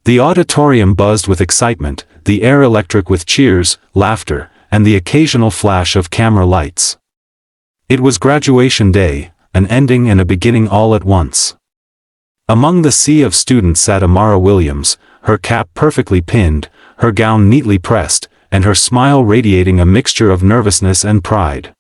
The auditorium buzzed with excitement, the air electric with cheers, laughter, and the occasional flash of camera lights. It was graduation day, an ending and a beginning all at once. Among the sea of students sat Amara Williams, her cap perfectly pinned, her gown neatly pressed, and her smile radiating a mixture of nervousness and pride.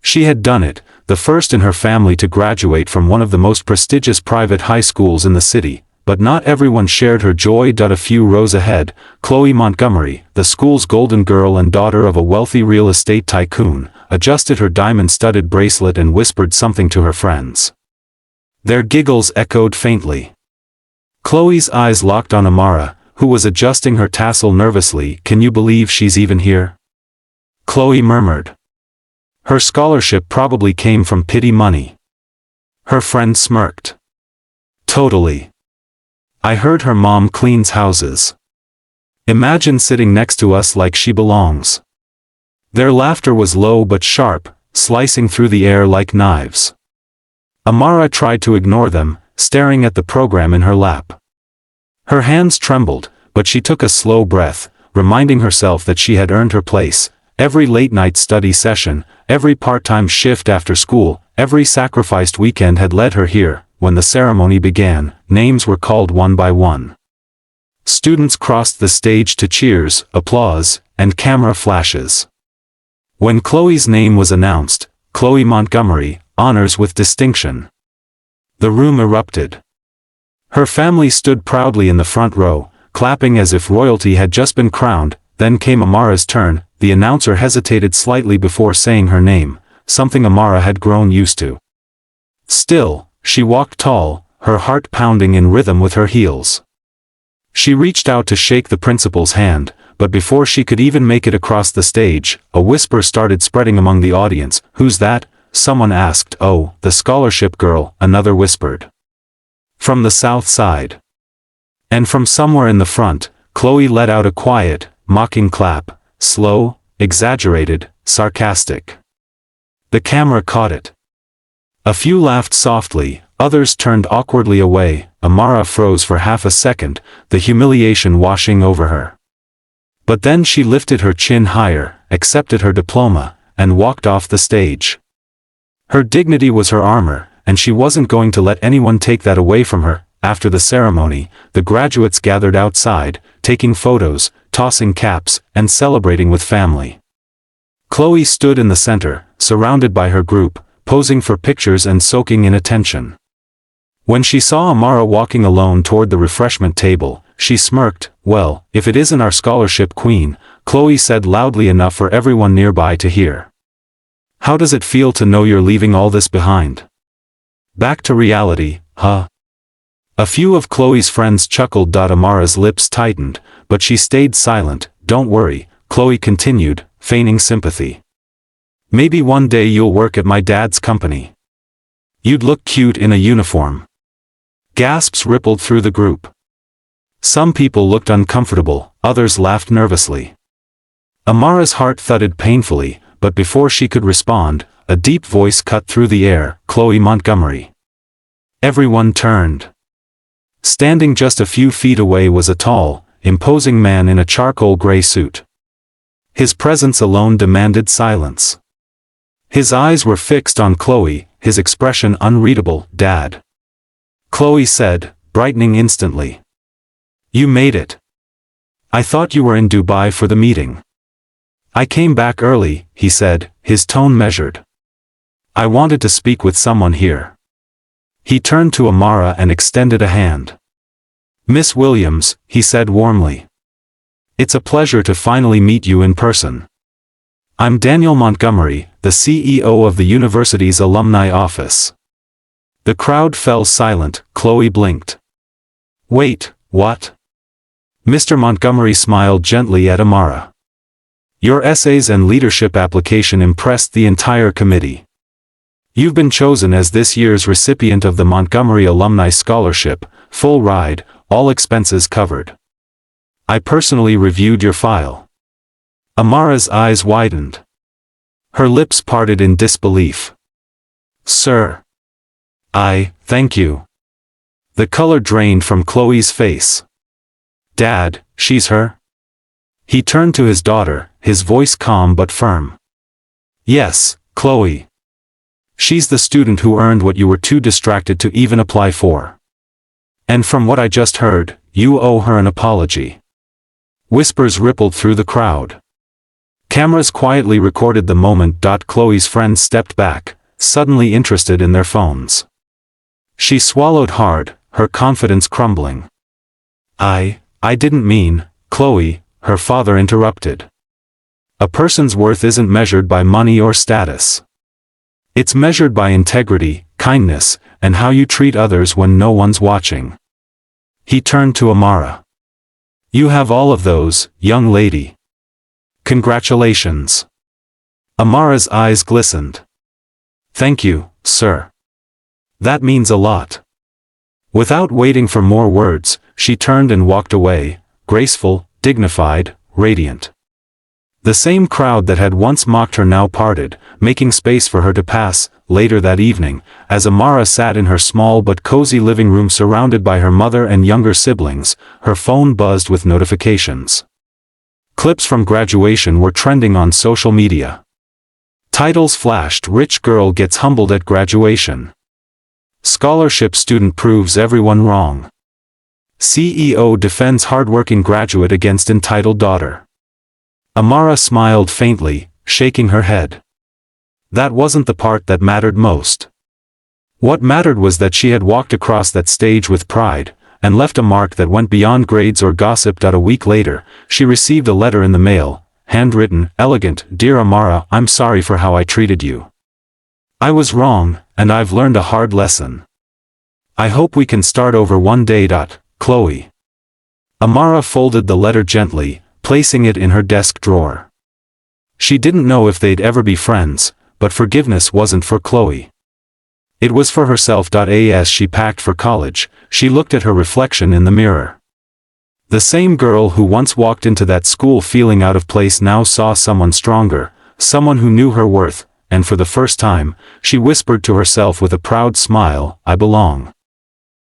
She had done it, the first in her family to graduate from one of the most prestigious private high schools in the city, but not everyone shared her joy. A few rows ahead, Chloe Montgomery, the school's golden girl and daughter of a wealthy real estate tycoon, adjusted her diamond-studded bracelet and whispered something to her friends. Their giggles echoed faintly. Chloe's eyes locked on Amara, who was adjusting her tassel nervously. "Can you believe she's even here?" Chloe murmured. "Her scholarship probably came from pity money." Her friend smirked. "Totally. I heard her mom cleans houses. Imagine sitting next to us like she belongs." Their laughter was low but sharp, slicing through the air like knives. Amara tried to ignore them, staring at the program in her lap. Her hands trembled, but she took a slow breath, reminding herself that she had earned her place. Every late-night study session, every part-time shift after school, every sacrificed weekend had led her here. When the ceremony began, names were called one by one. Students crossed the stage to cheers, applause, and camera flashes. When Chloe's name was announced, Chloe Montgomery, honors with distinction. The room erupted. Her family stood proudly in the front row, clapping as if royalty had just been crowned. Then came Amara's turn. The announcer hesitated slightly before saying her name, something Amara had grown used to. Still, she walked tall, her heart pounding in rhythm with her heels. She reached out to shake the principal's hand, but before she could even make it across the stage, a whisper started spreading among the audience. "Who's that?" someone asked. "Oh, the scholarship girl," another whispered. "From the south side." And from somewhere in the front, Chloe let out a quiet, mocking clap, slow, exaggerated, sarcastic. The camera caught it. A few laughed softly, others turned awkwardly away. Amara froze for half a second, the humiliation washing over her. But then she lifted her chin higher, accepted her diploma, and walked off the stage. Her dignity was her armor, and she wasn't going to let anyone take that away from her. After the ceremony, the graduates gathered outside, taking photos, tossing caps, and celebrating with family. Chloe stood in the center, surrounded by her group, posing for pictures and soaking in attention. When she saw Amara walking alone toward the refreshment table, she smirked. "Well, if it isn't our scholarship queen," Chloe said loudly enough for everyone nearby to hear. "How does it feel to know you're leaving all this behind? Back to reality, huh?" A few of Chloe's friends chuckled. Amara's lips tightened, but she stayed silent. "Don't worry," Chloe continued, feigning sympathy. "Maybe one day you'll work at my dad's company. You'd look cute in a uniform." Gasps rippled through the group. Some people looked uncomfortable, others laughed nervously. Amara's heart thudded painfully, but before she could respond, a deep voice cut through the air. "Chloe Montgomery." Everyone turned. Standing just a few feet away was a tall, imposing man in a charcoal gray suit. His presence alone demanded silence. His eyes were fixed on Chloe, his expression unreadable. "Dad," Chloe said, brightening instantly. "You made it. I thought you were in Dubai for the meeting." "I came back early," he said, his tone measured. "I wanted to speak with someone here." He turned to Amara and extended a hand. "Miss Williams," he said warmly. "It's a pleasure to finally meet you in person. I'm Daniel Montgomery, the CEO of the university's Alumni Office." The crowd fell silent. Chloe blinked. "Wait, what?" Mr. Montgomery smiled gently at Amara. "Your essays and leadership application impressed the entire committee. You've been chosen as this year's recipient of the Montgomery Alumni Scholarship, full ride, all expenses covered. I personally reviewed your file." Amara's eyes widened. Her lips parted in disbelief. "Sir. Thank you." The color drained from Chloe's face. Dad, she's her? He turned to his daughter, his voice calm but firm. Yes, Chloe. She's the student who earned what you were too distracted to even apply for. And from what I just heard, you owe her an apology. Whispers rippled through the crowd. Cameras quietly recorded the moment. Chloe's friends stepped back, suddenly interested in their phones. She swallowed hard, her confidence crumbling. I didn't mean, Chloe, her father interrupted. A person's worth isn't measured by money or status. It's measured by integrity, kindness, and how you treat others when no one's watching. He turned to Amara. You have all of those, young lady. Congratulations. Amara's eyes glistened. Thank you, sir. That means a lot. Without waiting for more words, she turned and walked away, graceful, dignified, radiant. The same crowd that had once mocked her now parted, making space for her to pass. Later that evening, as Amara sat in her small but cozy living room surrounded by her mother and younger siblings, her phone buzzed with notifications. Clips from graduation were trending on social media. Titles flashed: Rich girl gets humbled at graduation. Scholarship student proves everyone wrong. CEO defends hardworking graduate against entitled daughter. Amara smiled faintly, shaking her head. That wasn't the part that mattered most. What mattered was that she had walked across that stage with pride, and left a mark that went beyond grades or gossip. A week later, she received a letter in the mail, handwritten, elegant: Dear Amara, I'm sorry for how I treated you. I was wrong, and I've learned a hard lesson. I hope we can start over one day. Chloe. Amara folded the letter gently, placing it in her desk drawer. She didn't know if they'd ever be friends, but forgiveness wasn't for Chloe. It was for herself. As she packed for college, she looked at her reflection in the mirror. The same girl who once walked into that school feeling out of place now saw someone stronger, someone who knew her worth, and for the first time, she whispered to herself with a proud smile, I belong.